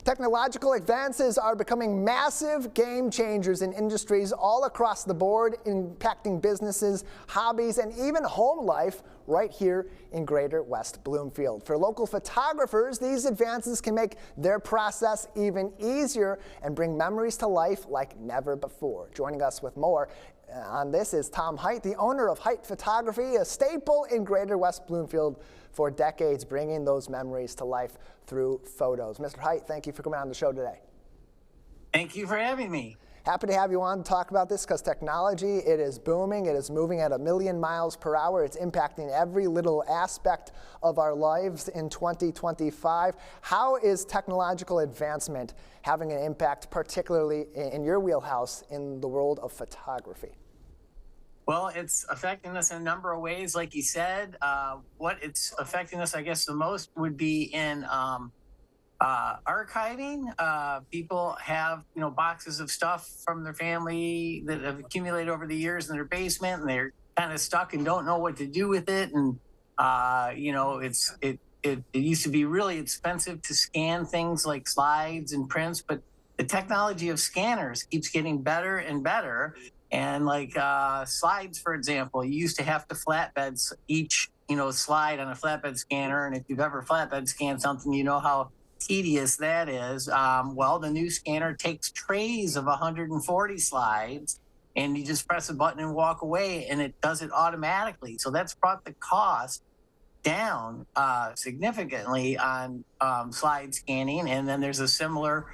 Technological advances are becoming massive game changers in industries all across the board, impacting businesses, hobbies, and even home life right here in Greater West Bloomfield. For local photographers, these advances can make their process even easier and bring memories to life like never before. Joining us with more on this is Tom Hite, the owner of Hite Photography, a staple in Greater West Bloomfield for decades, bringing those memories to life through photos. Mr. Hite, thank you for coming on the show today. Thank you for having me. Happy to have you on to talk about this because technology, it is booming. It is moving at 1,000,000 miles per hour. It's impacting every little aspect of our lives in 2025. How is technological advancement having an impact, particularly in your wheelhouse in the world of photography? Well, it's affecting us in a number of ways, like you said. What it's affecting us, I guess, the most would be in archiving. People have, boxes of stuff from their family that have accumulated over the years in their basement, and they're kind of stuck and don't know what to do with it. And it used to be really expensive to scan things like slides and prints, but the technology of scanners keeps getting better and better. And like slides, for example, you used to have to flatbed each, slide on a flatbed scanner. And if you've ever flatbed scanned something, you know how tedious that is. Well, the new scanner takes trays of 140 slides, and you just press a button and walk away, and it does it automatically. So that's brought the cost down significantly on slide scanning. And then there's a similar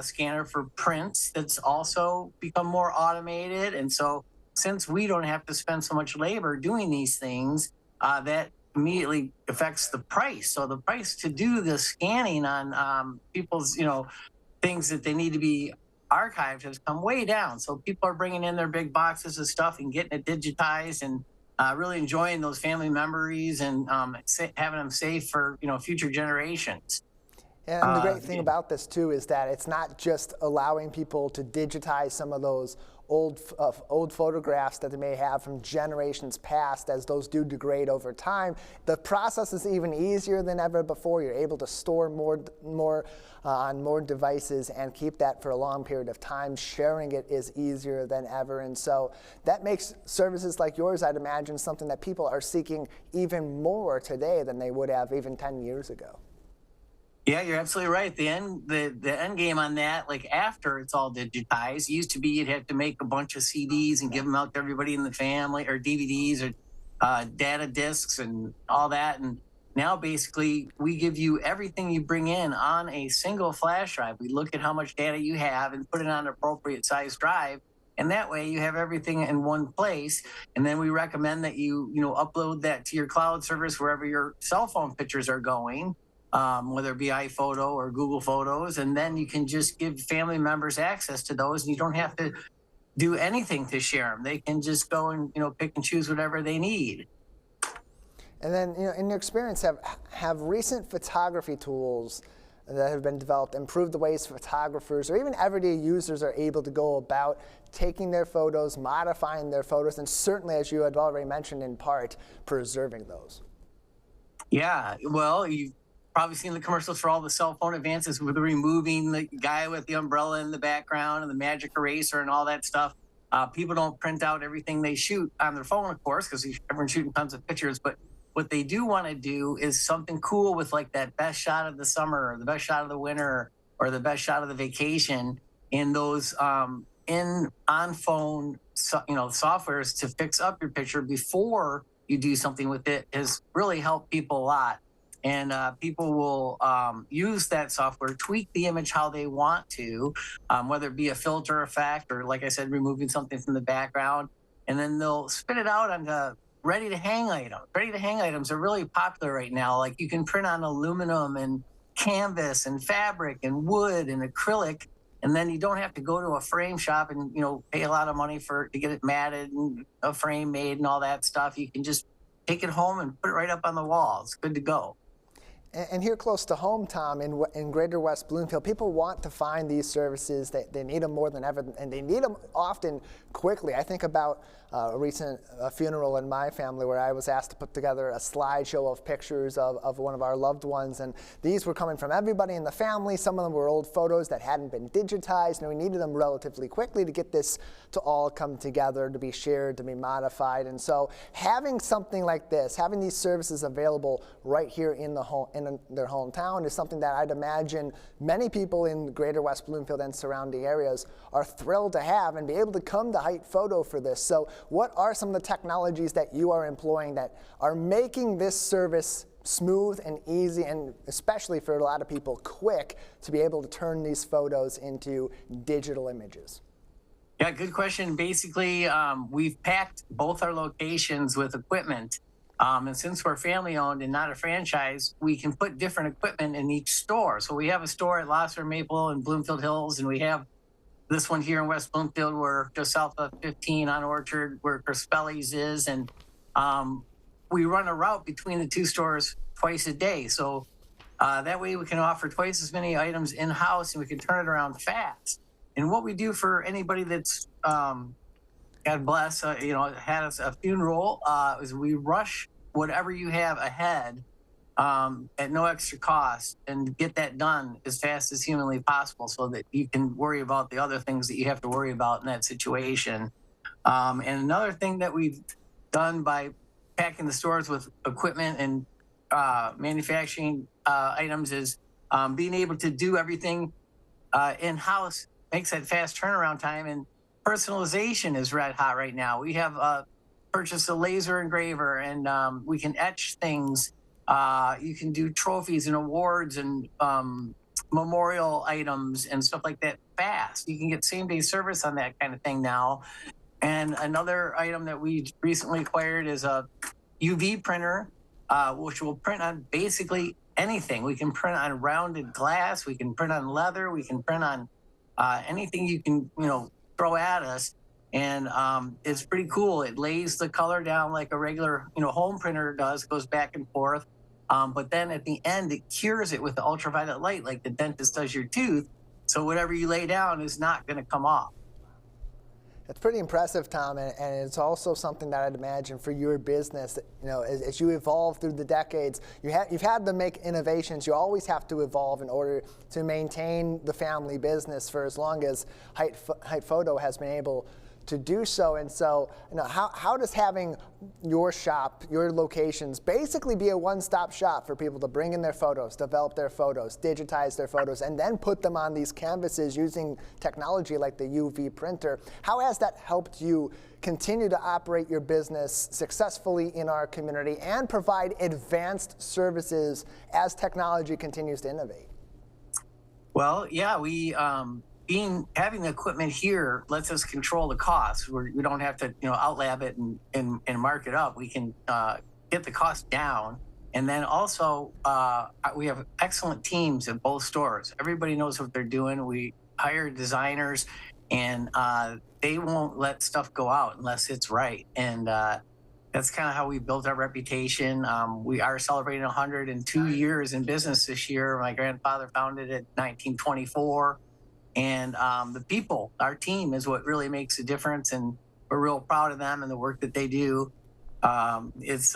scanner for prints that's also become more automated. And so since we don't have to spend so much labor doing these things, that immediately affects the price. So the price to do the scanning on people's, things that they need to be archived has come way down. So people are bringing in their big boxes of stuff and getting it digitized and really enjoying those family memories and having them safe for, future generations. And the great thing about this, too, is that it's not just allowing people to digitize some of those old photographs that they may have from generations past, as those do degrade over time. The process is even easier than ever before. You're able to store more on more devices and keep that for a long period of time. Sharing it is easier than ever. And so that makes services like yours, I'd imagine, something that people are seeking even more today than they would have even 10 years ago. Yeah, you're absolutely right. The end game on that, like after it's all digitized, used to be you'd have to make a bunch of CDs and give them out to everybody in the family, or DVDs, or data discs and all that. And now basically we give you everything you bring in on a single flash drive. We look at how much data you have and put it on an appropriate size drive. And that way you have everything in one place. And then we recommend that you upload that to your cloud service wherever your cell phone pictures are going. Whether it be iPhoto or Google Photos, and then you can just give family members access to those, and you don't have to do anything to share them. They can just go and pick and choose whatever they need. And then, in your experience, have recent photography tools that have been developed improved the ways photographers or even everyday users are able to go about taking their photos, modifying their photos, and certainly, as you had already mentioned in part, preserving those? Yeah, well, you've probably seen the commercials for all the cell phone advances with removing the guy with the umbrella in the background and the magic eraser and all that stuff. People don't print out everything they shoot on their phone, of course, because everyone's shooting tons of pictures. But what they do want to do is something cool with like that best shot of the summer or the best shot of the winter or the best shot of the vacation in those on phone softwares to fix up your picture before you do something with it has really helped people a lot. And people will use that software, tweak the image how they want to, whether it be a filter effect or, like I said, removing something from the background. And then they'll spit it out on the ready-to-hang items. Ready-to-hang items are really popular right now. Like you can print on aluminum and canvas and fabric and wood and acrylic. And then you don't have to go to a frame shop and, pay a lot of money to get it matted and a frame made and all that stuff. You can just take it home and put it right up on the wall. It's good to go. And here close to home, Tom, in Greater West Bloomfield, people want to find these services. They need them more than ever, and they need them often quickly. I think about a recent funeral in my family where I was asked to put together a slideshow of pictures of one of our loved ones, and these were coming from everybody in the family. Some of them were old photos that hadn't been digitized, and we needed them relatively quickly to get this to all come together, to be shared, to be modified. And so having something like this, having these services available right here in their hometown is something that I'd imagine many people in Greater West Bloomfield and surrounding areas are thrilled to have and be able to come to Hite Photo for this. So what are some of the technologies that you are employing that are making this service smooth and easy, and especially for a lot of people quick, to be able to turn these photos into digital images? Yeah, good question. Basically, we've packed both our locations with equipment. And since we're family owned and not a franchise, we can put different equipment in each store. So we have a store at Losser Maple and Bloomfield Hills, and we have this one here in West Bloomfield. We're just south of 15 on Orchard, where Crispelli's is. And we run a route between the two stores twice a day. So that way we can offer twice as many items in-house, and we can turn it around fast. And what we do for anybody that's, God bless, had a funeral, is we rush whatever you have ahead at no extra cost and get that done as fast as humanly possible so that you can worry about the other things that you have to worry about in that situation. And another thing that we've done by packing the stores with equipment and manufacturing items is being able to do everything in-house makes that fast turnaround time, and personalization is red hot right now. We have purchased a laser engraver, and we can etch things. You can do trophies and awards and memorial items and stuff like that fast. You can get same-day service on that kind of thing now. And another item that we recently acquired is a UV printer, which will print on basically anything. We can print on rounded glass. We can print on leather. We can print on anything you can, throw at us. And it's pretty cool. It lays the color down like a regular, home printer does, goes back and forth. But then at the end, it cures it with the ultraviolet light, like the dentist does your tooth. So whatever you lay down is not going to come off. It's pretty impressive, Tom, and it's also something that I'd imagine for your business, as you evolve through the decades, you've had to make innovations. You always have to evolve in order to maintain the family business for as long as Hite Photo has been able to do so. And so, how does having your shop, your locations, basically be a one-stop shop for people to bring in their photos, develop their photos, digitize their photos, and then put them on these canvases using technology like the UV printer? How has that helped you continue to operate your business successfully in our community and provide advanced services as technology continues to innovate? Well, yeah, we having the equipment here lets us control the costs. We don't have to, outlab it and mark it up. We can get the cost down. And then also, we have excellent teams at both stores. Everybody knows what they're doing. We hire designers, and they won't let stuff go out unless it's right. And that's kind of how we built our reputation. We are celebrating 102 years in business this year. My grandfather founded it in 1924. And the people, our team, is what really makes a difference, and we're real proud of them and the work that they do. It's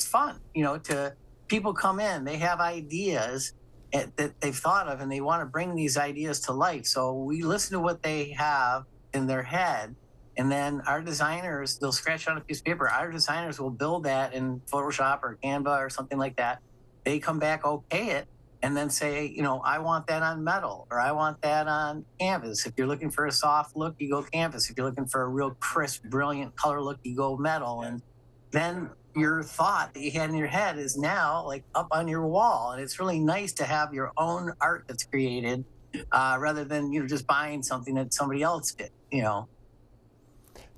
fun, to people come in, they have ideas that they've thought of, and they want to bring these ideas to life. So we listen to what they have in their head, and then our designers, they'll scratch on a piece of paper. Our designers will build that in Photoshop or Canva or something like that. They come back, okay it, and then say, I want that on metal, or I want that on canvas. If you're looking for a soft look, you go canvas. If you're looking for a real crisp, brilliant color look, you go metal. And then your thought that you had in your head is now like up on your wall. And it's really nice to have your own art that's created rather than, just buying something that somebody else did,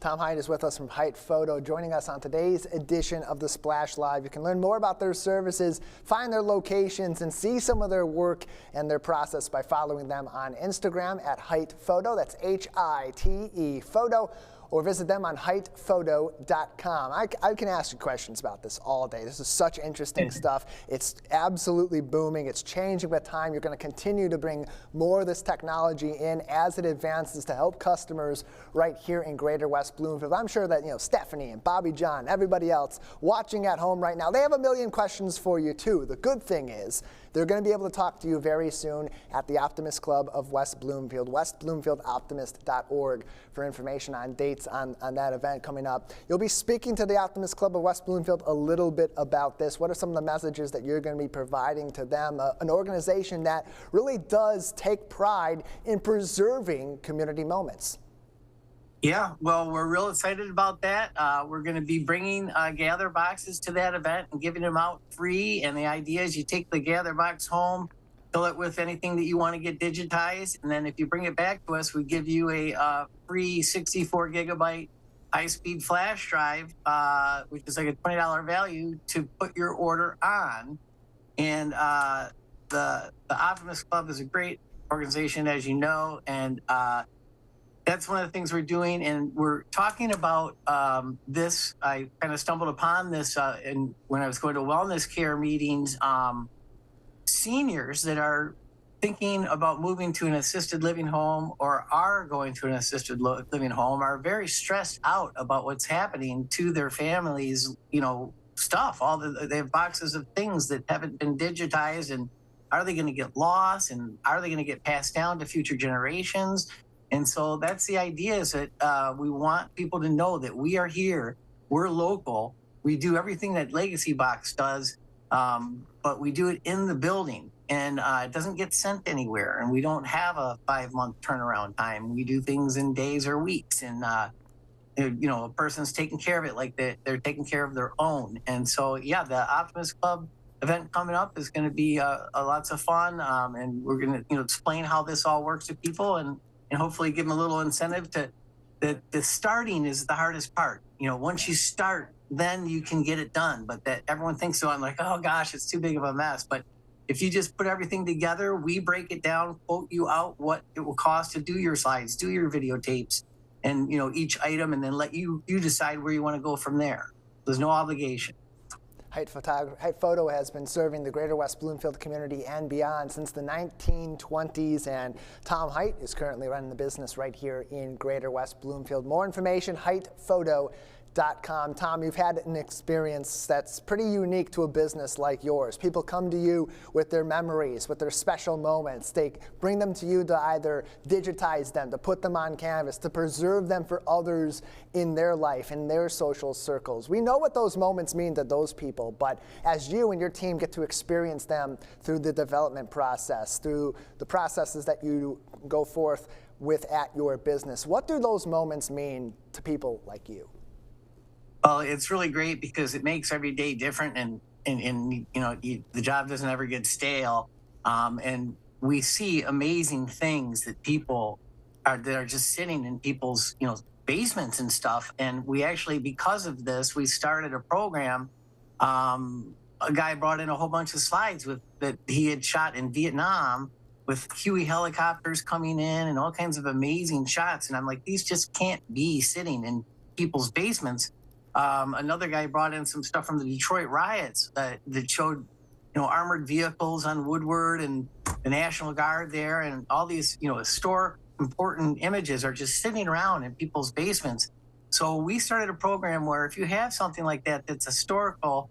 Tom Hite is with us from Hite Photo, joining us on today's edition of The Splash Live. You can learn more about their services, find their locations, and see some of their work and their process by following them on Instagram at Hite Photo. That's Hite Photo. or visit them on hitephoto.com. I can ask you questions about this all day. This is such interesting stuff. It's absolutely booming. It's changing with time. You're going to continue to bring more of this technology in as it advances to help customers right here in Greater West Bloomfield. I'm sure that Stephanie and Bobby John, everybody else watching at home right now, they have a million questions for you too. The good thing is they're going to be able to talk to you very soon at the Optimist Club of West Bloomfield, westbloomfieldoptimist.org for information on dates on that event coming up. You'll be speaking to the Optimist Club of West Bloomfield a little bit about this. What are some of the messages that you're going to be providing to them, an organization that really does take pride in preserving community moments? Yeah, well, we're real excited about that. We're going to be bringing gather boxes to that event and giving them out free. And the idea is you take the gather box home, fill it with anything that you want to get digitized. And then if you bring it back to us, we give you a free 64 gigabyte high-speed flash drive, which is like a $20 value to put your order on. And the Optimist Club is a great organization, as you know, and that's one of the things we're doing, and we're talking about this. I kind of stumbled upon this when I was going to wellness care meetings. Seniors that are thinking about moving to an assisted living home or are going to an assisted living home are very stressed out about what's happening to their families, stuff. They have boxes of things that haven't been digitized, and are they going to get lost, and are they going to get passed down to future generations? And so that's the idea, is that we want people to know that we are here, we're local, we do everything that Legacy Box does, but we do it in the building, and it doesn't get sent anywhere, and we don't have a 5-month turnaround time. We do things in days or weeks, and a person's taking care of it like they're taking care of their own. And so, yeah, the Optimist Club event coming up is going to be lots of fun, and we're going to explain how this all works to people, and hopefully give them a little incentive to that. The starting is the hardest part. Once you start, then you can get it done. But that everyone thinks so. I'm like, oh gosh, it's too big of a mess. But if you just put everything together, we break it down, quote you out what it will cost to do your slides, do your videotapes, and each item, and then let you decide where you want to go from there. There's no obligation. Hite Photo has been serving the Greater West Bloomfield community and beyond since the 1920s, and Tom Hite is currently running the business right here in Greater West Bloomfield. More information, hitephoto.com. Tom, you've had an experience that's pretty unique to a business like yours. People come to you with their memories, with their special moments. They bring them to you to either digitize them, to put them on canvas, to preserve them for others in their life, in their social circles. We know what those moments mean to those people, but as you and your team get to experience them through the development process, through the processes that you go forth with at your business, what do those moments mean to people like you? Well, it's really great because it makes every day different, and the job doesn't ever get stale. And we see amazing things that are just sitting in people's basements and stuff. And we actually, because of this, we started a program. A guy brought in a whole bunch of slides that he had shot in Vietnam with Huey helicopters coming in and all kinds of amazing shots. And I'm like, these just can't be sitting in people's basements. Another guy brought in some stuff from the Detroit riots that showed, armored vehicles on Woodward and the National Guard there, and all these, historic important images are just sitting around in people's basements. So we started a program where if you have something like that that's historical,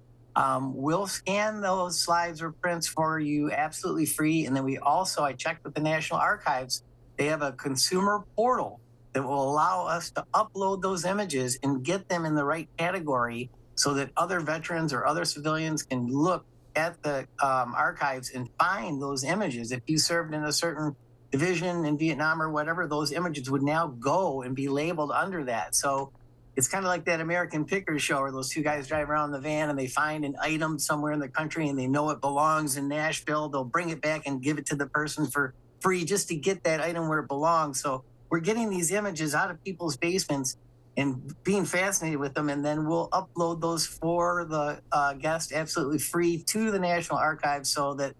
we'll scan those slides or prints for you absolutely free. And then I checked with the National Archives. They have a consumer portal that will allow us to upload those images and get them in the right category so that other veterans or other civilians can look at the archives and find those images. If you served in a certain division in Vietnam or whatever, those images would now go and be labeled under that. So it's kind of like that American Pickers show where those two guys drive around in the van and they find an item somewhere in the country and they know it belongs in Nashville. They'll bring it back and give it to the person for free just to get that item where it belongs. So we're getting these images out of people's basements and being fascinated with them, and then we'll upload those for the guest absolutely free to the National Archives so that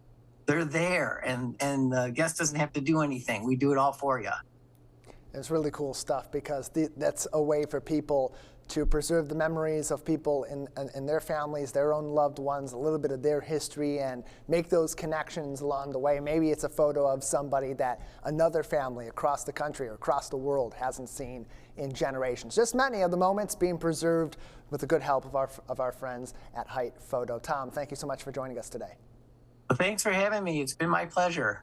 they're there, and the guest doesn't have to do anything. We do it all for you. It's really cool stuff because that's a way for people to preserve the memories of people in their families, their own loved ones, a little bit of their history, and make those connections along the way. Maybe it's a photo of somebody that another family across the country or across the world hasn't seen in generations. Just many of the moments being preserved with the good help of our friends at Hite Photo. Tom, thank you so much for joining us today. Well, thanks for having me. It's been my pleasure.